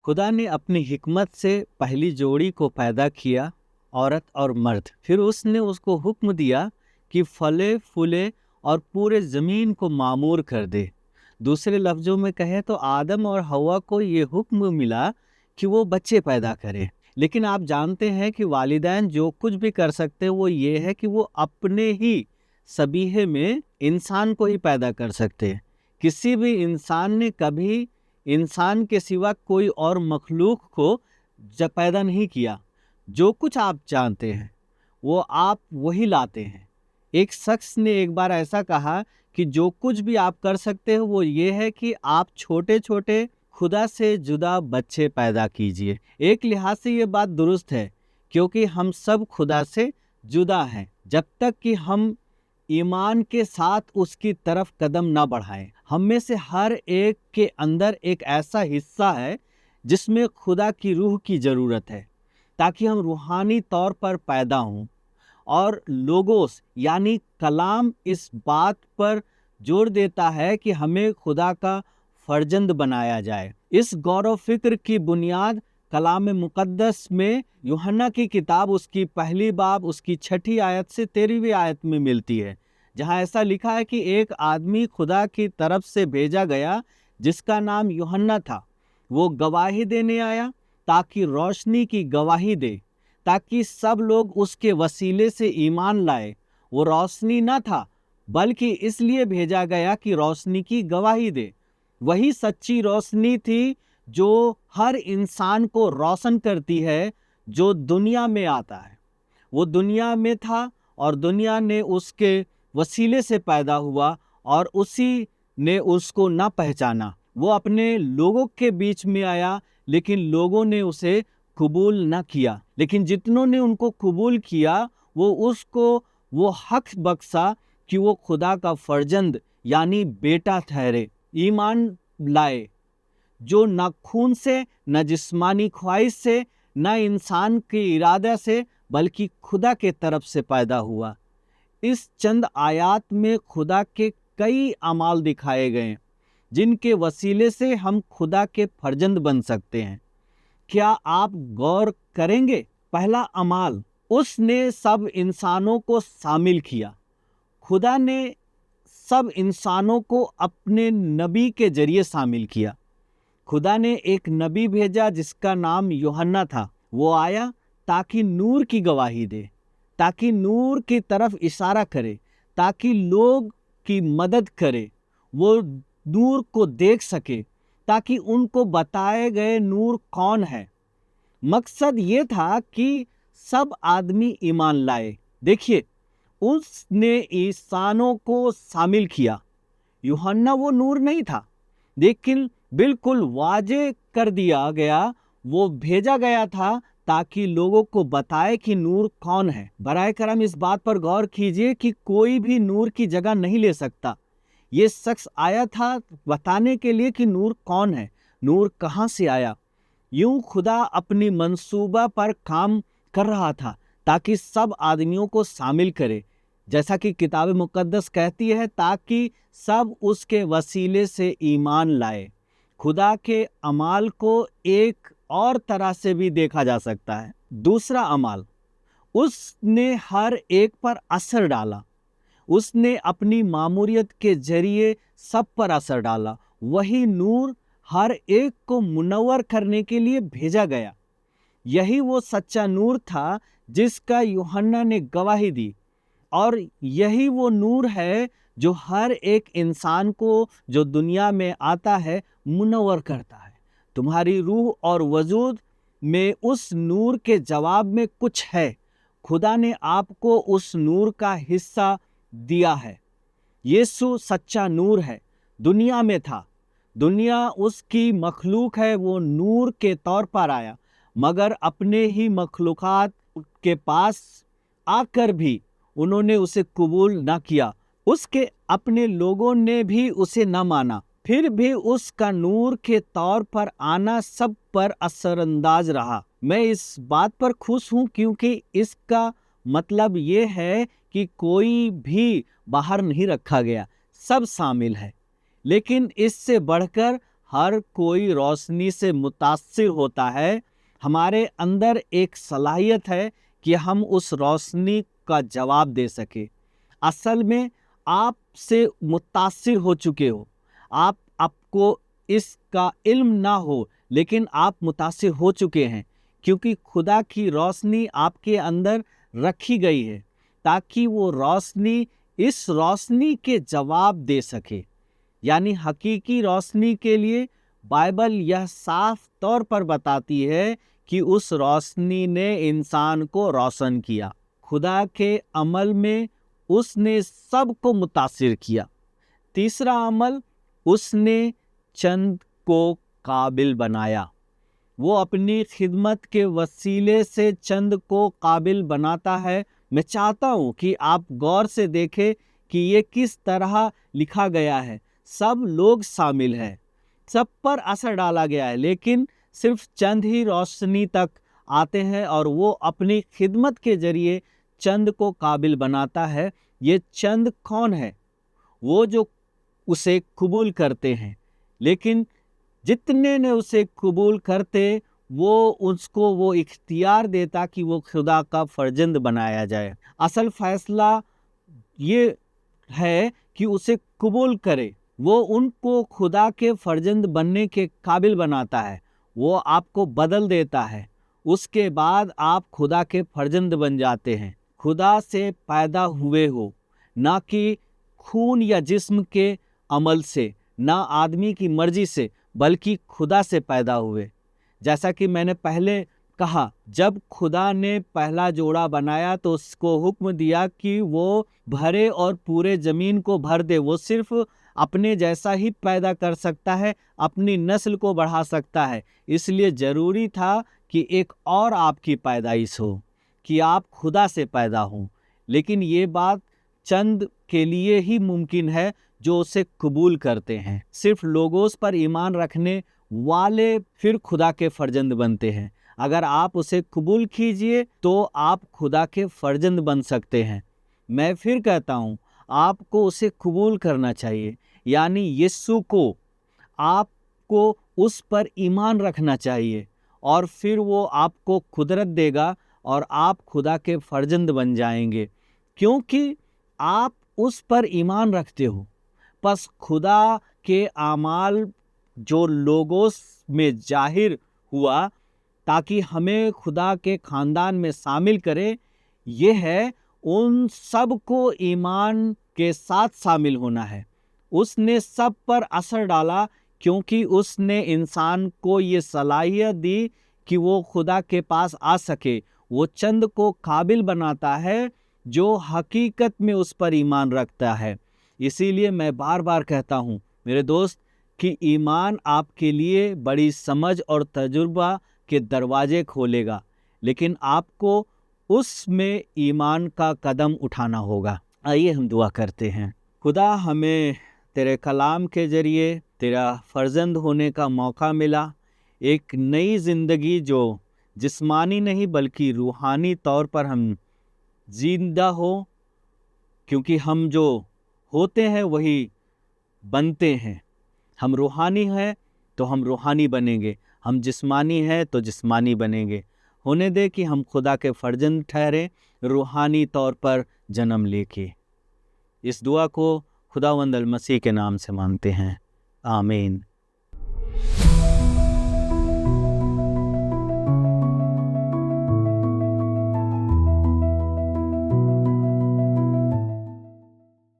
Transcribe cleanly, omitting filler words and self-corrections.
खुदा ने अपनी हिकमत से पहली जोड़ी को पैदा किया, औरत और मर्द। फिर उसने उसको हुक्म दिया कि फले फूले और पूरे ज़मीन को मामूर कर दे। दूसरे लफ्ज़ों में कहें तो आदम और हवा को ये हुक्म मिला कि वो बच्चे पैदा करें। लेकिन आप जानते हैं कि वालिदैन जो कुछ भी कर सकते हैं वो ये है कि वो अपने ही सबीहे में इंसान को ही पैदा कर सकते हैं। किसी भी इंसान ने कभी इंसान के सिवा कोई और मखलूक को जब पैदा नहीं किया। जो कुछ आप जानते हैं वो आप वही लाते हैं। एक शख्स ने एक बार ऐसा कहा कि जो कुछ भी आप कर सकते हो वो ये है कि आप छोटे छोटे खुदा से जुदा बच्चे पैदा कीजिए। एक लिहाज से ये बात दुरुस्त है, क्योंकि हम सब खुदा से जुदा हैं जब तक कि हम ईमान के साथ उसकी तरफ कदम ना बढ़ाएं। हम में से हर एक के अंदर एक ऐसा हिस्सा है जिसमें खुदा की रूह की ज़रूरत है, ताकि हम रूहानी तौर पर पैदा हों। और लोगोस यानी कलाम इस बात पर जोर देता है कि हमें खुदा का फर्जंद बनाया जाए। इस गौरव फिक्र की बुनियाद कलाम मुक़द्दस में यूहन्ना की किताब उसकी पहली बाब उसकी 6 आयत से 13वीं आयत में मिलती है, जहाँ ऐसा लिखा है कि एक आदमी खुदा की तरफ से भेजा गया जिसका नाम यूहन्ना था। वो गवाही देने आया ताकि रोशनी की गवाही दे, ताकि सब लोग उसके वसीले से ईमान लाए। वो रोशनी न था, बल्कि इसलिए भेजा गया कि रोशनी की गवाही दे। वही सच्ची रोशनी थी जो हर इंसान को रोशन करती है जो दुनिया में आता है। वो दुनिया में था और दुनिया ने उसके वसीले से पैदा हुआ और उसी ने उसको न पहचाना। वो अपने लोगों के बीच में आया, लेकिन लोगों ने उसे कबूल न किया। लेकिन जितनों ने उनको कबूल किया वो उसको वो हक बख्शा कि वो खुदा का फर्जंद यानी बेटा ठहरे, ईमान लाए, जो न खून से, न जिस्मानी ख्वाहिश से, न इंसान के इरादे से, बल्कि खुदा के तरफ से पैदा हुआ। इस चंद आयात में खुदा के कई अमाल दिखाए गए जिनके वसीले से हम खुदा के फर्जंद बन सकते हैं। क्या आप गौर करेंगे? पहला अमाल, उसने सब इंसानों को शामिल किया। खुदा ने सब इंसानों को अपने नबी के जरिए शामिल किया। खुदा ने एक नबी भेजा जिसका नाम यूहन्ना था। वो आया ताकि नूर की गवाही दे, ताकि नूर की तरफ इशारा करे, ताकि लोग की मदद करे, वो नूर को देख सके, ताकि उनको बताए गए नूर कौन है। मकसद ये था कि सब आदमी ईमान लाए। देखिए, उसने इंसानों को शामिल किया। यूहन्ना वो नूर नहीं था, लेकिन बिल्कुल वाजे कर दिया गया, वो भेजा गया था ताकि लोगों को बताए कि नूर कौन है। बराए करम इस बात पर गौर कीजिए कि कोई भी नूर की जगह नहीं ले सकता। ये शख्स आया था बताने के लिए कि नूर कौन है, नूर कहाँ से आया। यूं खुदा अपनी मंसूबा पर काम कर रहा था ताकि सब आदमियों को शामिल करे, जैसा कि किताब मुक़द्दस कहती है, ताकि सब उसके वसीले से ईमान लाए। खुदा के अमाल को एक और तरह से भी देखा जा सकता है। दूसरा अमाल, उसने हर एक पर असर डाला। उसने अपनी मामूरियत के जरिए सब पर असर डाला। वही नूर हर एक को मुनव्वर करने के लिए भेजा गया। यही वो सच्चा नूर था जिसका यूहन्ना ने गवाही दी, और यही वो नूर है जो हर एक इंसान को जो दुनिया में आता है मुनव्वर करता है। तुम्हारी रूह और वजूद में उस नूर के जवाब में कुछ है। खुदा ने आपको उस नूर का हिस्सा दिया है। यीशु सच्चा नूर है, दुनिया में था, दुनिया उसकी मखलूक है। वो नूर के तौर पर आया, मगर अपने ही मखलूकात के पास आकर भी उन्होंने उसे कबूल न किया। उसके अपने लोगों ने भी उसे न माना। फिर भी उसका नूर के तौर पर आना सब पर असरअंदाज रहा। मैं इस बात पर खुश हूँ, क्योंकि इसका मतलब ये है कि कोई भी बाहर नहीं रखा गया, सब शामिल है। लेकिन इससे बढ़कर ہر کوئی روشنی سے متاثر ہوتا ہے۔ ہمارے اندر ایک صلاحیت ہے کہ ہم اس روشنی کا جواب دے سکیں۔ اصل میں آپ سے متاثر ہو چکے ہو، آپ کو اس کا علم نہ ہو، لیکن آپ متاثر ہو چکے ہیں، کیونکہ خدا کی روشنی آپ کے اندر رکھی گئی ہے تاکہ وہ روشنی اس روشنی کے جواب دے سکے۔ یعنی حقیقی روشنی کے لیے بائبل یہ صاف طور پر بتاتی ہے کہ اس روشنی نے انسان کو روشن کیا۔ خدا کے عمل میں اس نے سب کو متاثر کیا۔ تیسرا عمل، اس نے چند کو قابل بنایا۔ وہ اپنی خدمت کے وسیلے سے چند کو قابل بناتا ہے۔ میں چاہتا ہوں کہ آپ غور سے دیکھیں کہ یہ کس طرح لکھا گیا ہے۔ سب لوگ شامل ہیں، سب پر اثر ڈالا گیا ہے، لیکن صرف چند ہی روشنی تک آتے ہیں اور وہ اپنی خدمت کے ذریعے چند کو قابل بناتا ہے۔ یہ چند کون ہے؟ وہ جو اسے قبول کرتے ہیں، لیکن جتنے نے اسے قبول کرتے وہ اس کو وہ اختیار دیتا کہ وہ خدا کا فرزند بنایا جائے۔ اصل فیصلہ یہ ہے کہ اسے قبول کرے۔ وہ ان کو خدا کے فرزند بننے کے قابل بناتا ہے، وہ آپ کو بدل دیتا ہے، اس کے بعد آپ خدا کے فرزند بن جاتے ہیں۔ خدا سے پیدا ہوئے ہو، نہ کہ خون یا جسم کے عمل سے، نہ آدمی کی مرضی سے، بلکہ خدا سے پیدا ہوئے۔ جیسا کہ میں نے پہلے کہا، جب خدا نے پہلا جوڑا بنایا تو اس کو حکم دیا کہ وہ بھرے اور پورے زمین کو بھر دے۔ وہ صرف اپنے جیسا ہی پیدا کر سکتا ہے، اپنی نسل کو بڑھا سکتا ہے، اس لیے ضروری تھا کہ ایک اور آپ کی پیدائش ہو، کہ آپ خدا سے پیدا ہوں۔ لیکن یہ بات چند کے لیے ہی ممکن ہے جو اسے قبول کرتے ہیں۔ صرف لوگوس پر ایمان رکھنے والے پھر خدا کے فرزند بنتے ہیں۔ اگر آپ اسے قبول کیجئے تو آپ خدا کے فرزند بن سکتے ہیں۔ میں پھر کہتا ہوں، آپ کو اسے قبول کرنا چاہیے، یعنی یسوع کو۔ آپ کو اس پر ایمان رکھنا چاہیے اور پھر وہ آپ کو قدرت دے گا اور آپ خدا کے فرزند بن جائیں گے، کیونکہ آپ اس پر ایمان رکھتے ہو۔ پس خدا کے اعمال جو لوگوس میں ظاہر ہوا تاکہ ہمیں خدا کے خاندان میں شامل کرے، یہ ہے ان سب کو ایمان کے ساتھ شامل ہونا ہے۔ اس نے سب پر اثر ڈالا کیونکہ اس نے انسان کو یہ صلاحیت دی کہ وہ خدا کے پاس آ سکے۔ وہ چند کو قابل بناتا ہے جو حقیقت میں اس پر ایمان رکھتا ہے۔ اسی لیے میں بار بار کہتا ہوں میرے دوست کہ ایمان آپ کے لیے بڑی سمجھ اور تجربہ کے دروازے کھولے گا، لیکن آپ کو اس میں ایمان کا قدم اٹھانا ہوگا۔ آئیے ہم دعا کرتے ہیں۔ خدا، ہمیں تیرے کلام کے ذریعے تیرا فرزند ہونے کا موقع ملا، ایک نئی زندگی جو جسمانی نہیں بلکہ روحانی طور پر ہم زندہ ہو، کیونکہ ہم جو ہوتے ہیں وہی بنتے ہیں۔ ہم روحانی ہیں تو ہم روحانی بنیں گے، ہم جسمانی ہیں تو جسمانی بنیں گے۔ ہونے دے کہ ہم خدا کے فرزند ٹھہریں، روحانی طور پر جنم لے کے۔ اس دعا کو خداوند المسیح کے نام سے مانگتے ہیں، آمین۔